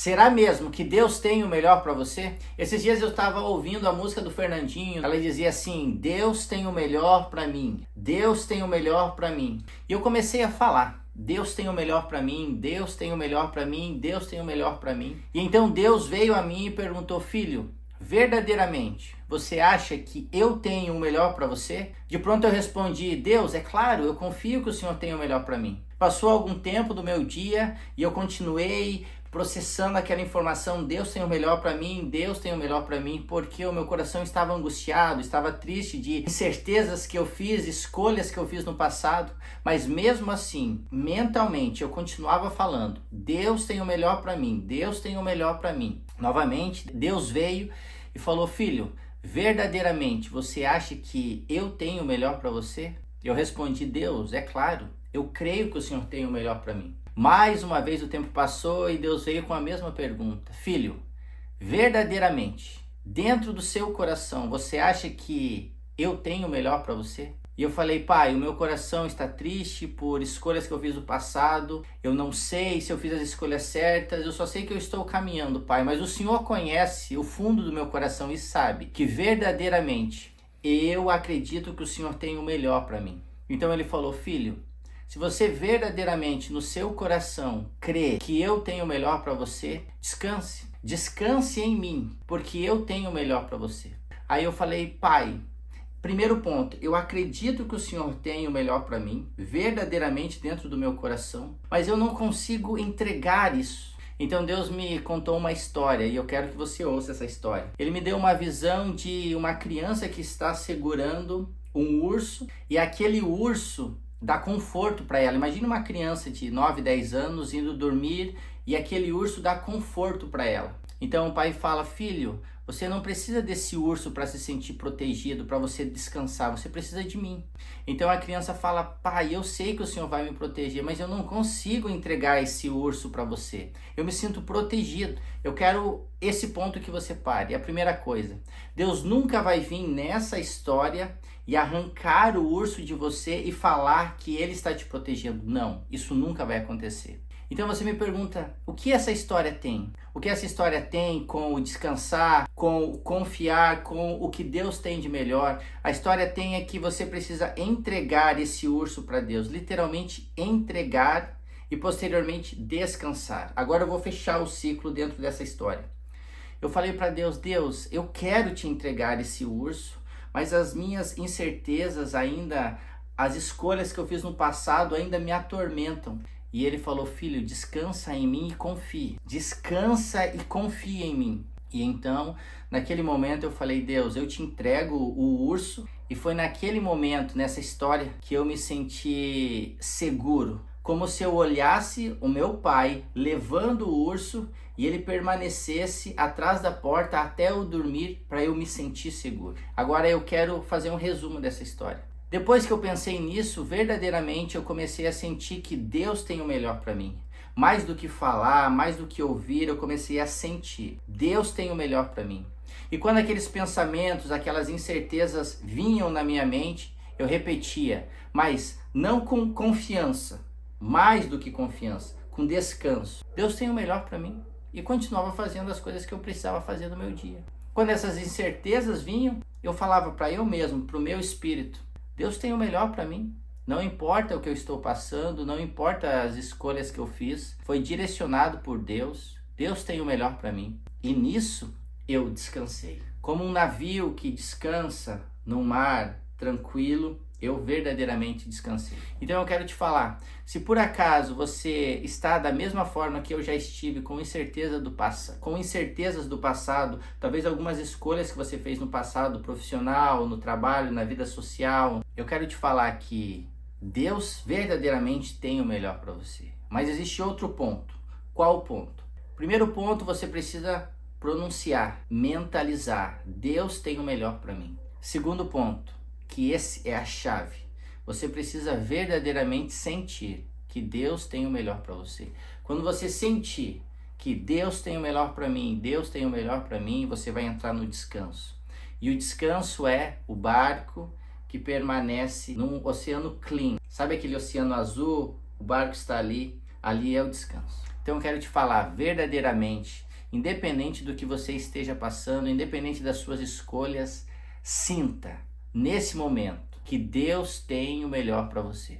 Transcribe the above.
Será mesmo que Deus tem o melhor para você? Esses dias eu estava ouvindo a música do Fernandinho, ela dizia assim: Deus tem o melhor para mim, Deus tem o melhor para mim. E eu comecei a falar: Deus tem o melhor para mim, Deus tem o melhor para mim, Deus tem o melhor para mim. E então Deus veio a mim e perguntou: filho, verdadeiramente, você acha que eu tenho o melhor para você? De pronto eu respondi: Deus, é claro, eu confio que o Senhor tem o melhor para mim. Passou algum tempo do meu dia e eu continuei processando aquela informação: Deus tem o melhor para mim, Deus tem o melhor para mim, porque o meu coração estava angustiado, estava triste de incertezas que eu fiz, escolhas que eu fiz no passado, mas mesmo assim, mentalmente eu continuava falando: Deus tem o melhor para mim, Deus tem o melhor para mim. Novamente, Deus veio e falou: filho, verdadeiramente você acha que eu tenho o melhor para você? Eu respondi: Deus, é claro, eu creio que o Senhor tem o melhor para mim. Mais uma vez o tempo passou e Deus veio com a mesma pergunta: filho, verdadeiramente, dentro do seu coração, você acha que eu tenho o melhor para você? E eu falei: pai, o meu coração está triste por escolhas que eu fiz no passado, eu não sei se eu fiz as escolhas certas, eu só sei que eu estou caminhando, pai, mas o Senhor conhece o fundo do meu coração e sabe que verdadeiramente eu acredito que o Senhor tem o melhor para mim. Então ele falou: filho, se você verdadeiramente no seu coração crê que eu tenho o melhor para você, descanse. Descanse em mim, porque eu tenho o melhor para você. Aí eu falei: pai, primeiro ponto, eu acredito que o Senhor tem o melhor para mim, verdadeiramente dentro do meu coração, mas eu não consigo entregar isso. Então Deus me contou uma história e eu quero que você ouça essa história. Ele me deu uma visão de uma criança que está segurando um urso e aquele urso dá conforto para ela. Imagina uma criança de 9, 10 anos indo dormir e aquele urso dá conforto para ela. Então o pai fala: filho, você não precisa desse urso para se sentir protegido, para você descansar, você precisa de mim. Então a criança fala: pai, eu sei que o Senhor vai me proteger, mas eu não consigo entregar esse urso para você. Eu me sinto protegido, eu quero esse ponto que você pare. A primeira coisa, Deus nunca vai vir nessa história e arrancar o urso de você e falar que ele está te protegendo. Não, isso nunca vai acontecer. Então você me pergunta: o que essa história tem? O que essa história tem com o descansar, com o confiar, com o que Deus tem de melhor? A história tem é que você precisa entregar esse urso para Deus, literalmente entregar e posteriormente descansar. Agora eu vou fechar o ciclo dentro dessa história. Eu falei para Deus: Deus, eu quero te entregar esse urso, mas as minhas incertezas ainda, as escolhas que eu fiz no passado ainda me atormentam. E ele falou: filho, descansa em mim e confie. Descansa e confia em mim. E então, naquele momento eu falei: Deus, eu te entrego o urso. E foi naquele momento, nessa história, que eu me senti seguro. Como se eu olhasse o meu pai levando o urso e ele permanecesse atrás da porta até eu dormir, para eu me sentir seguro. Agora eu quero fazer um resumo dessa história. Depois que eu pensei nisso, verdadeiramente eu comecei a sentir que Deus tem o melhor para mim. Mais do que falar, mais do que ouvir, eu comecei a sentir: Deus tem o melhor para mim. E quando aqueles pensamentos, aquelas incertezas vinham na minha mente, eu repetia, mas não com confiança, mais do que confiança, com descanso: Deus tem o melhor para mim. E continuava fazendo as coisas que eu precisava fazer no meu dia. Quando essas incertezas vinham, eu falava para eu mesmo, para o meu espírito: Deus tem o melhor para mim. Não importa o que eu estou passando, não importa as escolhas que eu fiz, foi direcionado por Deus. Deus tem o melhor para mim. E nisso eu descansei. Como um navio que descansa num mar tranquilo, eu verdadeiramente descansei. Então eu quero te falar: se por acaso você está da mesma forma que eu já estive, com incertezas do passado, talvez algumas escolhas que você fez no passado, profissional, no trabalho, na vida social, eu quero te falar que Deus verdadeiramente tem o melhor para você. Mas existe outro ponto. Qual o ponto? Primeiro ponto, você precisa pronunciar, mentalizar: Deus tem o melhor para mim. Segundo ponto, que esse é a chave, você precisa verdadeiramente sentir que Deus tem o melhor para você. Quando você sentir que Deus tem o melhor para mim, Deus tem o melhor para mim, você vai entrar no descanso. E o descanso é o barco que permanece num oceano clean. Sabe aquele oceano azul? O barco está ali é o descanso. Então eu quero te falar verdadeiramente, independente do que você esteja passando, independente das suas escolhas, sinta nesse momento que Deus tem o melhor para você.